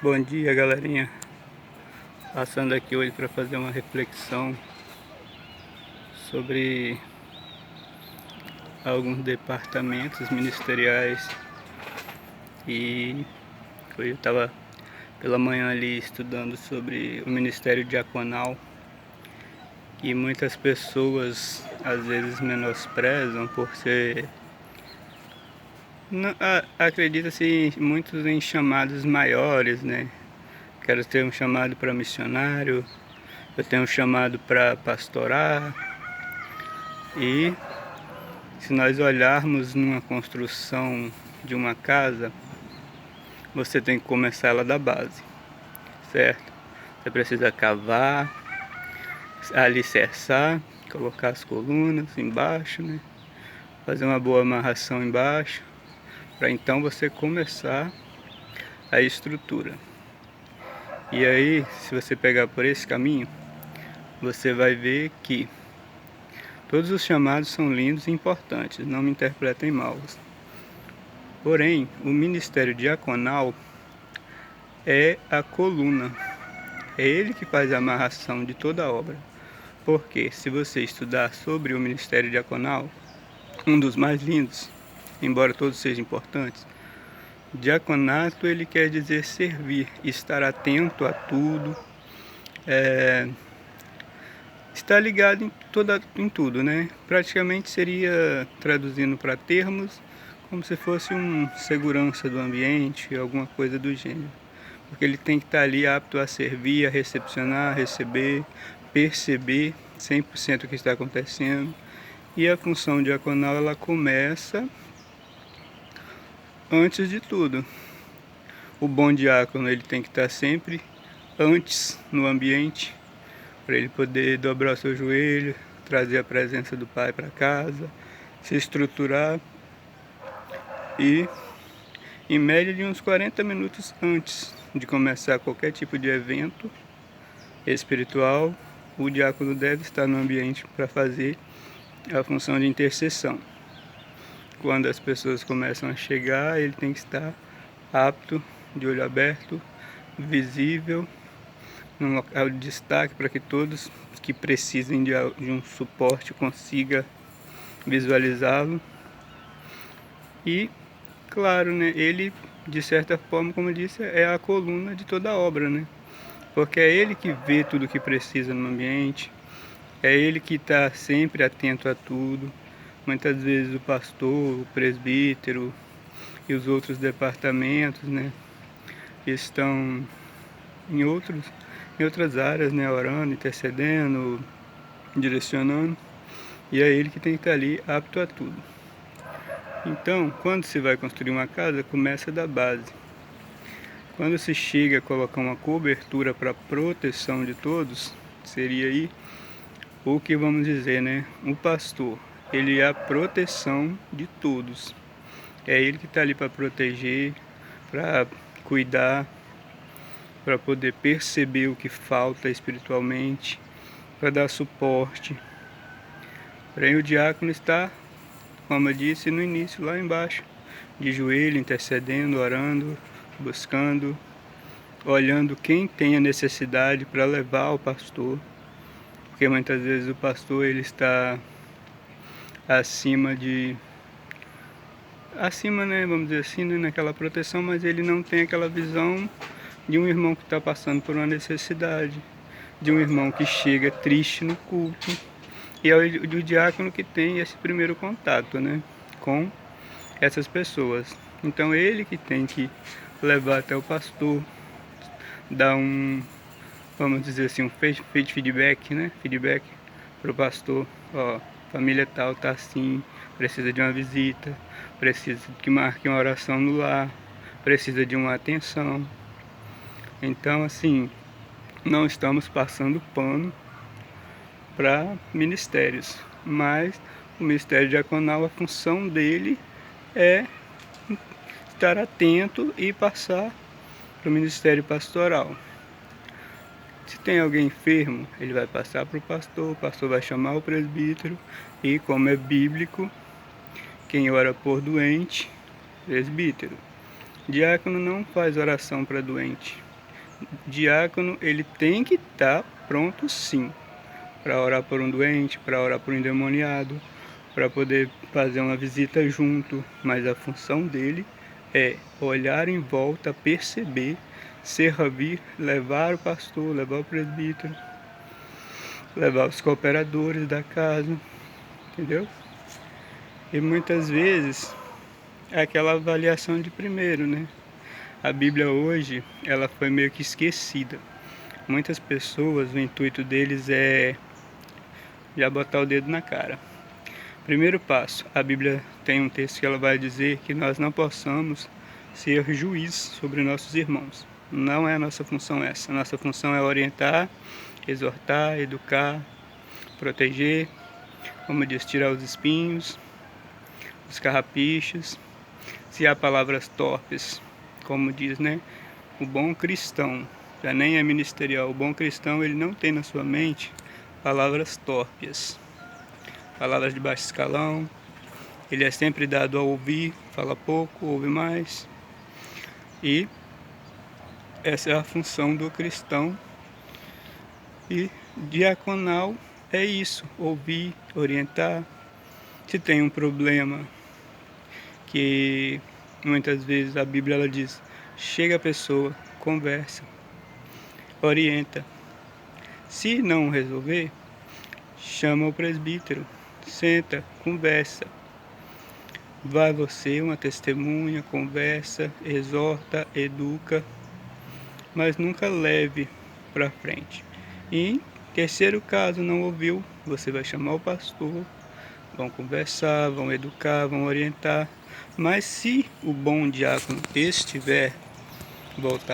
Bom dia, galerinha. Passando aqui hoje para fazer uma reflexão sobre alguns departamentos ministeriais. E hoje eu estava pela manhã ali estudando sobre o ministério diaconal, e muitas pessoas às vezes menosprezam por ser... Acredita-se muitos em chamados maiores, né? Quero ter um chamado para missionário, eu tenho um chamado para pastorar. E se nós olharmos numa construção de uma casa, você tem que começar ela da base, certo? Você precisa cavar, alicerçar, colocar as colunas embaixo, né? Fazer uma boa amarração embaixo, para então você começar a estrutura. E aí, se você pegar por esse caminho, você vai ver que todos os chamados são lindos e importantes, não me interpretem mal. Porém, o ministério diaconal é a coluna, é ele que faz a amarração de toda a obra. Porque se você estudar sobre o ministério diaconal, um dos mais lindos, embora todos sejam importantes, diaconato ele quer dizer servir, estar atento a tudo, estar ligado em tudo, né? Praticamente seria, traduzindo para termos, como se fosse um segurança do ambiente, alguma coisa do gênero. Porque ele tem que estar ali apto a servir, a recepcionar, a receber, perceber 100% o que está acontecendo. E a função diaconal ela começa antes de tudo. O bom diácono ele tem que estar sempre antes no ambiente, para ele poder dobrar o seu joelho, trazer a presença do Pai para casa, se estruturar e, em média de uns 40 minutos antes de começar qualquer tipo de evento espiritual, o diácono deve estar no ambiente para fazer a função de intercessão. Quando as pessoas começam a chegar, ele tem que estar apto, de olho aberto, visível, num local de destaque, para que todos que precisem de um suporte consigam visualizá-lo. E, claro, né, ele, de certa forma, como eu disse, é a coluna de toda a obra, né? Porque é ele que vê tudo o que precisa no ambiente, é ele que está sempre atento a tudo. Muitas vezes o pastor, o presbítero e os outros departamentos, né, estão em outras áreas, né, orando, intercedendo, direcionando, e é ele que tem que estar ali apto a tudo. Então, quando se vai construir uma casa, começa da base. Quando se chega a colocar uma cobertura para proteção de todos, seria aí o que vamos dizer, né? O pastor, ele é a proteção de todos. É ele que está ali para proteger, para cuidar, para poder perceber o que falta espiritualmente, para dar suporte. Porém, o diácono está, como eu disse no início, lá embaixo, de joelho, intercedendo, orando, buscando, olhando quem tem a necessidade para levar ao pastor. Porque muitas vezes o pastor ele está acima, né, vamos dizer assim, né, naquela proteção, mas ele não tem aquela visão de um irmão que está passando por uma necessidade, de um irmão que chega triste no culto. E é o diácono que tem esse primeiro contato, né, com essas pessoas. Então ele que tem que levar até o pastor, dar vamos dizer assim, um feedback, né, feedback para o pastor. Ó, família tal tá assim, precisa de uma visita, precisa que marque uma oração no lar, precisa de uma atenção. Então, assim, não estamos passando pano para ministérios, mas o ministério diaconal, a função dele é estar atento e passar para o ministério pastoral. Se tem alguém enfermo, ele vai passar para o pastor vai chamar o presbítero, e como é bíblico, quem ora por doente, presbítero. Diácono não faz oração para doente, diácono, ele tem que estar pronto sim, para orar por um doente, para orar por um endemoniado, para poder fazer uma visita junto, mas a função dele é olhar em volta, perceber, servir, levar o pastor, levar o presbítero, levar os cooperadores da casa, entendeu? E muitas vezes é aquela avaliação de primeiro, né? A Bíblia hoje, ela foi meio que esquecida. Muitas pessoas, o intuito deles é já botar o dedo na cara. Primeiro passo, a Bíblia tem um texto que ela vai dizer que nós não possamos ser juiz sobre nossos irmãos. Não é a nossa função essa. A nossa função é orientar, exortar, educar, proteger, como diz, tirar os espinhos, os carrapichos. Se há palavras torpes, como diz, né? O bom cristão, já nem é ministerial, o bom cristão ele não tem na sua mente palavras torpes, palavras de baixo escalão. Ele é sempre dado a ouvir, fala pouco, ouve mais. E essa é a função do cristão. E diaconal é isso, ouvir, orientar. Se tem um problema que muitas vezes a Bíblia ela diz, chega a pessoa, conversa, orienta. Se não resolver, chama o presbítero, senta, conversa. Vai você, uma testemunha, conversa, exorta, educa, mas nunca leve para frente. E em terceiro caso, não ouviu, você vai chamar o pastor, vão conversar, vão educar, vão orientar. Mas se o bom diácono estiver voltado